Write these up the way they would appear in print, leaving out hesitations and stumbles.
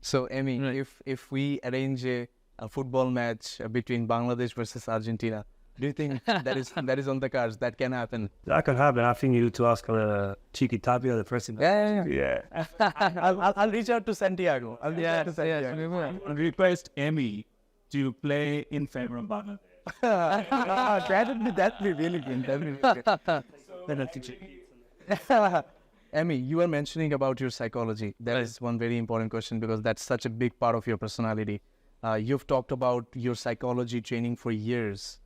So, Emmy, Right. if we arrange a football match between Bangladesh versus Argentina, do you think that is on the cards? That can happen? That can happen. I think you need to ask Chiqui Tapia, the president. Yeah. I'll reach out to Santiago. I'll reach out to Yes, Santiago. we will. Request Emmy to play in favor of Bangladesh. That'd be really good. That'd be good. Emmy, you were mentioning about your psychology. That is one very important question because that's such a big part of your personality. You've talked about your psychology training for years.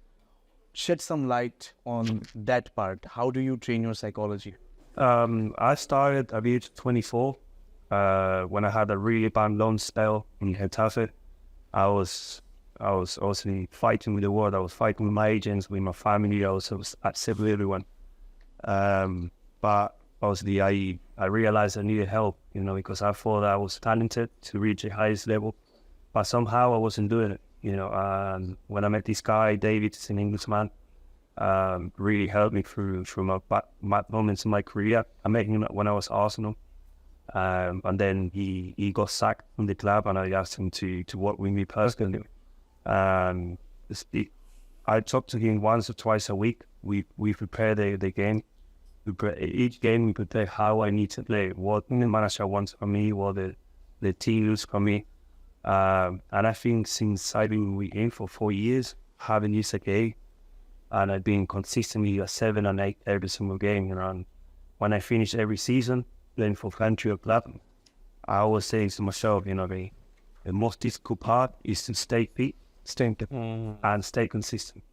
Shed some light on that part. How do you train your psychology? I started at the age of 24 when I had a really bad loan spell in Getafe. I was obviously fighting with the world. I was fighting with my agents, with my family. I was upset with everyone. But obviously, I realized I needed help, because I thought I was talented to reach the highest level, but somehow I wasn't doing it. When I met this guy, David, is an Englishman, really helped me through my moments in my career. I met him when I was at Arsenal, and then he got sacked from the club, and I asked him to work with me personally. I talked to him once or twice a week. We prepare the game. Each game we prepare how I need to play, what the manager wants from me, what the team looks from me. And I think since I've been with him for 4 years, having used a game, and I've been consistently a 7 and 8 every single game. And when I finish every season playing for country or club, I always say to myself, the most difficult part is to stay fit, and stay consistent.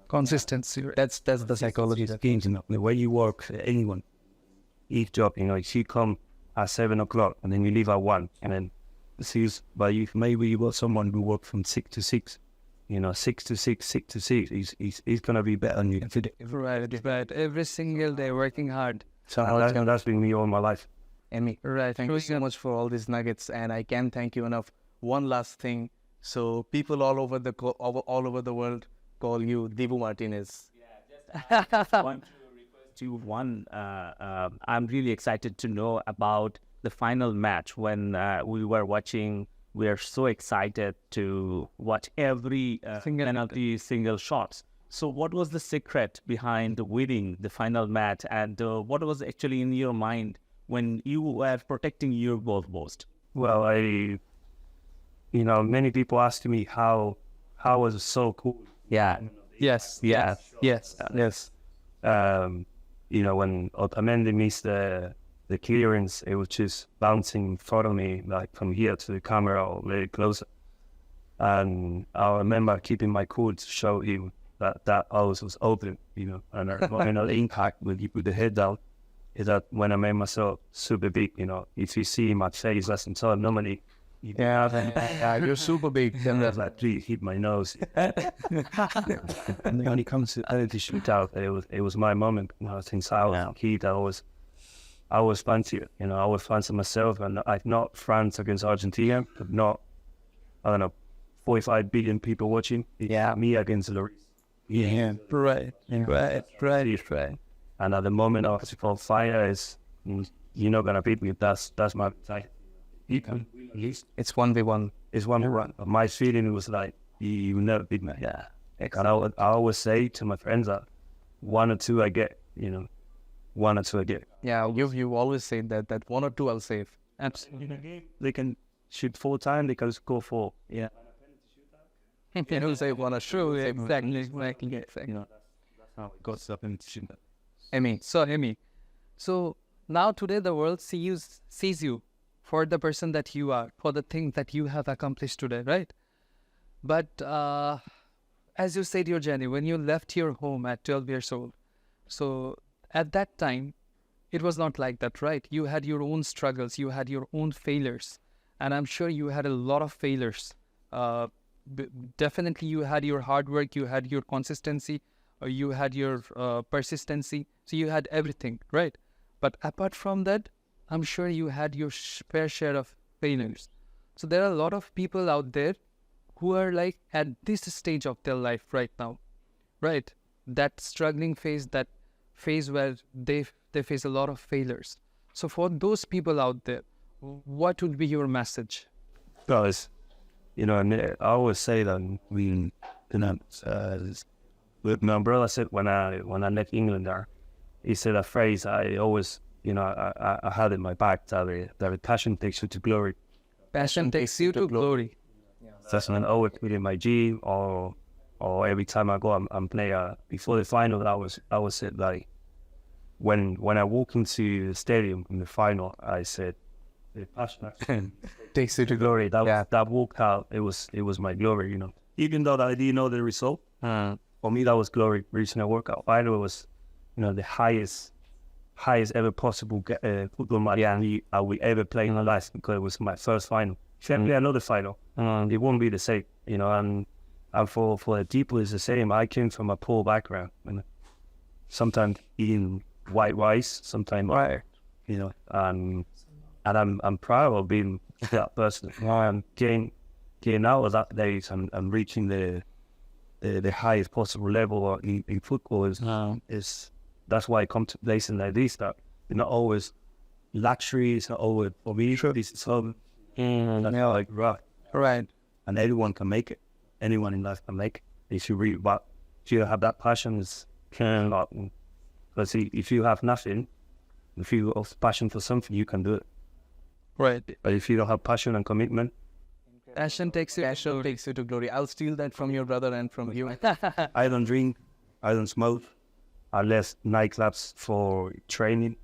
Consistency. That's the psychology. The way you work for anyone, each job, if you come at 7 o'clock and then you leave at 1, and then but if maybe you got someone who work from 6 to 6, 6 to 6, 6 to 6, he's going to be better than you. Right. Every single day working hard. So that's been me all my life. Emmy, Right. thank you so much for all these nuggets, and I can't thank you enough. One last thing. So people all over the world call you Dibu Martinez. Want to request you one. I'm really excited to know about the final match when we were watching. We are so excited to watch every penalty, single shots. So what was the secret behind winning the final match, and what was actually in your mind when you were protecting your goal post? Well, many people ask me how was it so cool. Yeah. Yes. When Otamendi missed the clearance, it was just bouncing in front of me, like from here to the camera or very close. And I remember keeping my cool to show him that always was open, and the impact when you put the head down is that when I made myself super big, if you see my face less than so normally. Yeah, you're super big. Then there's like, please hit my nose. And then when it comes to penalty shootout, it was my moment. Since I was a kid, I always fancy it. I always fancy myself, and I've not France against Argentina, but not, 45 billion people watching. It's me against Lloris. Yeah. Right. And at the moment, I was on fire. You're not gonna beat me. That's my type. It's 1v1. It's 1v1. But my feeling was like, you will never beat me. Yeah. And I always say to my friends that 1 or 2 I get, 1 or 2 I get. Yeah, you always say that 1 or 2 I'll save. Absolutely. In a game, they can shoot 4 times, they can score 4. Yeah. You don't say 1 or 2. Exactly. That's how it goes up in shootout. Emmy, So now today the world sees you for the person that you are, for the things that you have accomplished today, right? But as you said, your journey, when you left your home at 12 years old, so at that time, it was not like that, right? You had your own struggles, you had your own failures, and I'm sure you had a lot of failures. Definitely you had your hard work, you had your consistency, you had your persistency, so you had everything, right? But apart from that, I'm sure you had your fair share of failures. So there are a lot of people out there who are like at this stage of their life right now, right? That struggling phase, that phase where they face a lot of failures. So for those people out there, what would be your message? Because, and I always say that with my brother said when I left England there, he said a phrase I always, I had in my back that passion takes you to glory. Passion takes you to glory. That's when I always put in my gym or every time I go and play before the final. I was said like when I walk into the stadium in the final, I said the passion Takes you to glory. That walk out, it was my glory. Even though I didn't know the result, for me that was glory. Reaching a workout final was, the highest ever possible football match I will ever play in my life, because it was my first final. If I play another final, it won't be the same, and for the people it's the same. I came from a poor background, sometimes eating white rice, sometimes and I'm proud of being that person. I'm getting out of that days and reaching the highest possible level in football is that's why I come to places like this, that it's not always luxury, it's not always for me. This is home. Like Right. And everyone can make it. Anyone in life can make it. If you really, but if you have that passion, let's see, if you have nothing, if you have passion for something, you can do it. Right. But if you don't have passion and commitment, Passion takes you to glory. I'll steal that from your brother and from you. I don't drink, I don't smoke. I left nightclubs for training.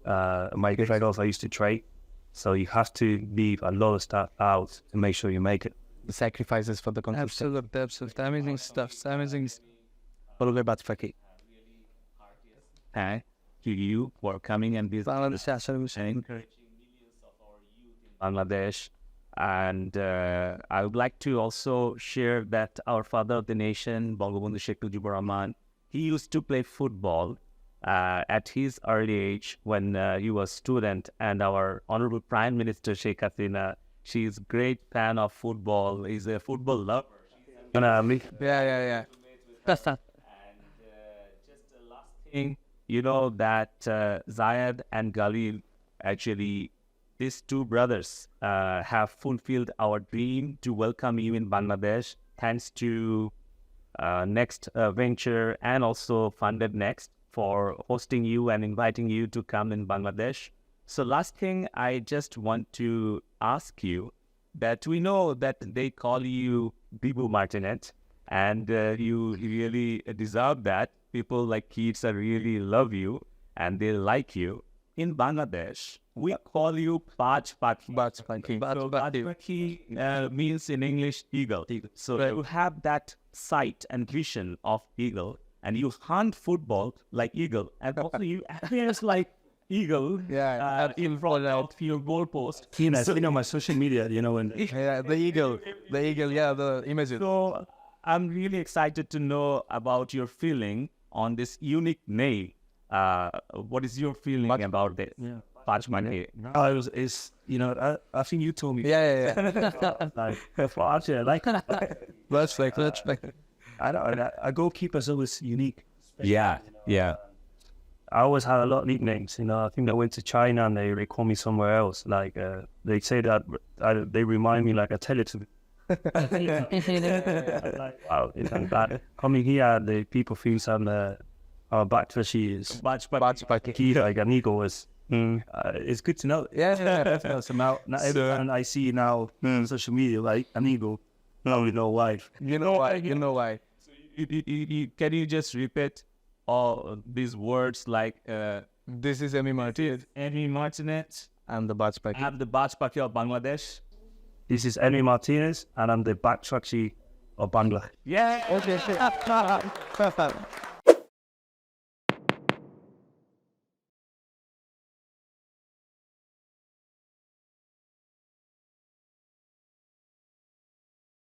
My girls I used to train. So you have to leave a lot of stuff out to make sure you make it. The sacrifices for the consistency. Absolutely. Amazing stuff. Amazing. Thank you for coming and visiting Bangladesh. And I would like to also share that our father of the nation, Bangabandhu Sheikh Mujibur Rahman, he used to play football at his early age when he was student. And our Honorable Prime Minister Sheikh Hasina, she is great fan of football. He's a football lover. Yeah. Just the last thing, that Zayed and Galil, actually, these two brothers have fulfilled our dream to welcome you in Bangladesh, thanks to Next Venture and also Funded Next for hosting you and inviting you to come in Bangladesh. So last thing, I just want to ask you that we know that they call you Bibu Martinez, and you really deserve that. People like kids really love you and they like you. In Bangladesh, we call you Baj Pakhi. Baj Pakhi. So Baj Pakhi means in English eagle. So you have that sight and vision of eagle, and you hunt football like eagle, and also you appears like eagle in front of your goalpost. So, my social media, when the eagle, the images. So I'm really excited to know about your feeling on this unique name. What is your feeling about this? Baj Pakhi. I think you told me. Yeah. Let's make. Our goalkeepers always unique. Yeah. I always had a lot of nicknames. I think I went to China and they call me somewhere else. Like they say that they remind me like a Teletubby. Like, wow, isn't that coming here? The people feel some back to she is Baj Pakhi. like an eagle is. It's good to know. Yeah. So now everyone I see now on social media like an eagle. Now we know why. You know why. So can you just repeat all these words like This is Emmy Martinez. Emmy Martinez. I'm the Baj Pakhi. I'm the Baj Pakhi of Bangladesh. This is Emmy Martinez and I'm the back of Bangladesh. Yeah. Okay.